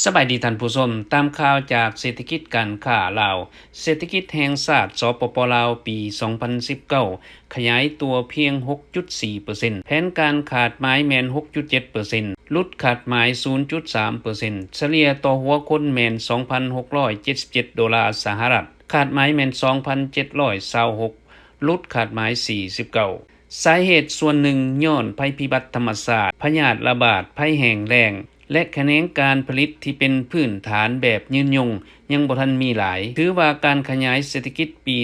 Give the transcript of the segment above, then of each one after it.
สบายดีท่านผู้ชมตามข่าวจากเศรษฐกิจการค้าลาวเศรษฐกิจแห่งชาติสปป.ลาวปี 2019 ขยายตัวเพียง 6.4% แผนการขาดหมายแม่น 6.7% ลุดขาดหมาย 0.3% เฉลี่ยต่อหัวคนแม่น $2,677 ขาดหมายแม่น 2,726 ลุดขาดหมาย 49 สาเหตุส่วนหนึ่งย้อนภัยพิบัติธรรมชาติพยาธิระบาดภัยแห้งแล้งและแขนงการผลิตที่เป็นพื้นฐานแบบยืนยงยังบ่ทันมีหลายถือว่าการขยายเศรษฐกิจปี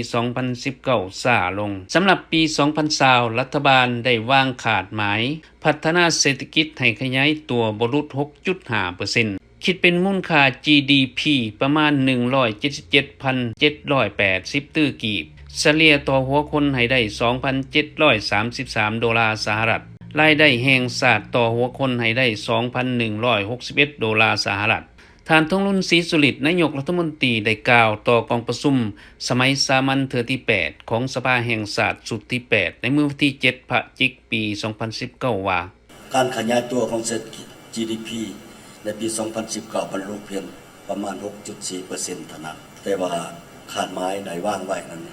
2019 ช้าลงสำหรับปี 2020 รัฐบาลได้วางขาดหมายพัฒนาเศรษฐกิจให้ขยายตัวบ่รุด 6.5% คิดเป็นมูลค่า GDP ประมาณ 177,780 ตื้อกีบเฉลี่ยต่อหัวคนให้ได้ $2,733 สหรัฐรายได้แห่งชาติต่อหัวคนให้ได้ $2,161 สหรัฐท่านทองรุ่นศรีสุฤทธิ์นายกรัฐมนตรีได้กล่าวต่อกองประชุมสมัยสามัญเทื่อที่ 8 ของสภาแห่งชาติสุดที่ 8 ในมื้อวันที่ 7 พฤศจิกายน ปี 2019 ว่าการขยายตัวของเศรษฐกิจ GDP ในปี 2019 บรรลุเพียงประมาณ 6.4% เท่านั้นแต่ว่าขาดหมายได้วางไว้นั้น 6.7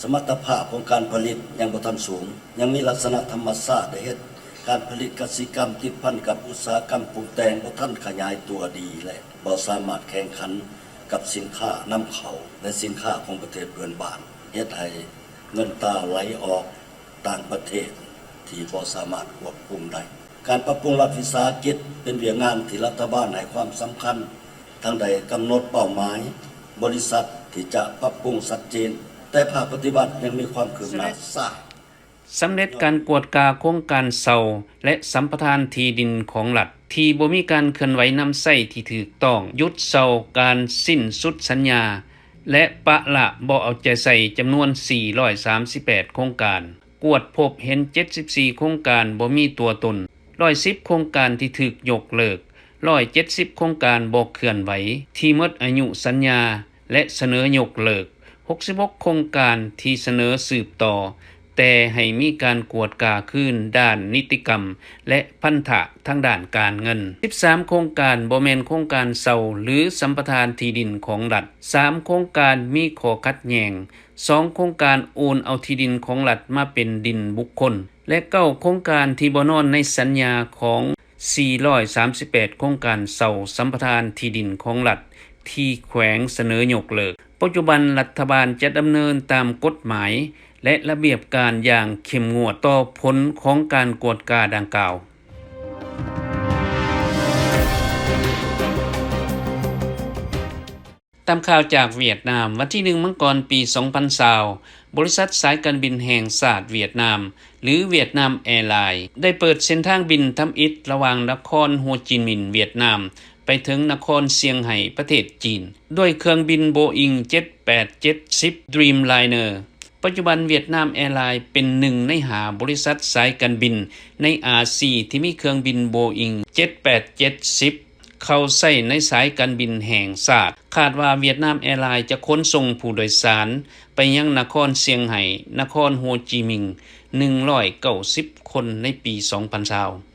สมรรถภาพของการผลิตยังบ่ทันสูงยังมีลักษณะธรรมชาติได้เฮ็ดการผลิตกสิกรรมติดพันกับอุตสาหกรรมปรุงแต่งบ่ทันขยายตัวดีและบ่สามารถแข่งขันกับสินค้านำเข้าและสินค้าของประเทศเพื่อนบ้านเฮ็ดให้เงินตราไหลออกต่างประเทศที่บ่สามารถควบคุมได้การปรับปรุงรัฐวิสาหกิจเป็นเรื่องงานที่รัฐบาลให้ความสำคัญทั้งใดกำหนดเป้าหมายบริษัทที่จะปรับปรุงชัดเจนแต่ภาคปฏิบัติยังมีความคืบหน้าช้าสำเร็จการกวดกาโครงการเซาและสัมปทานที่ดินของรัฐที่บ่มีการเคลื่อนไหวนำใช้ที่ถูกต้องหยุดเซาการสิ้นสุดสัญญาและปะละบ่เอาใจใส่จำนวน438โครงการกวดพบเห็น74โครงการบ่มีตัวตน110โครงการที่ถูกยกเลิก170โครงการบ่เคลื่อนไหวที่หมดอายุสัญญาและเสนอยกเลิก66โครงการที่เสนอสืบต่อแต่ให้มีการกวดกาคืนด้านนิติกรรมและพันธะทางด้านการเงิน13โครงการบ่แม่นโครงการเซาหรือสัมปทานที่ดินของรัฐ3โครงการมีข้อขัดแย้ง2โครงการโอนเอาที่ดินของรัฐมาเป็นดินบุคคลและ9โครงการที่บ่นอนในสัญญาของ438โครงการเซาสัมปทานที่ดินของรัฐที่แขวงเสนอยกเลิกปัจจุบันรัฐบาลจะดำเนินตามกฎหมายและระเบียบการอย่างเข้มงวดต่อผลของการกวดกาดังกล่าวตามข่าวจากเวียดนามวันที่1 มังกรปี 2020บริษัทสายการบินแห่งชาติเวียดนามหรือเวียดนามแอร์ไลน์ได้เปิดเส้นทางบินทำอิฐระหว่างนครโฮจิมินห์เวียดนามไปถึงนครเซียงไฮ้ประเทศจีนด้วยเครื่องบิน Boeing 7870 Dreamliner ปัจจุบันเวียดนามแอร์ไลน์เป็นหนึ่งใน5บริษัทสายการบินในอาเซียนที่มีเครื่องบิน Boeing 7870 เข้าใช้ในสายการบินแห่งชาติคาดว่าเวียดนามแอร์ไลน์จะขนส่งผู้โดยสารไปยังนครเซียงไฮ้นครโฮจิมินห์190 คนในปี 2020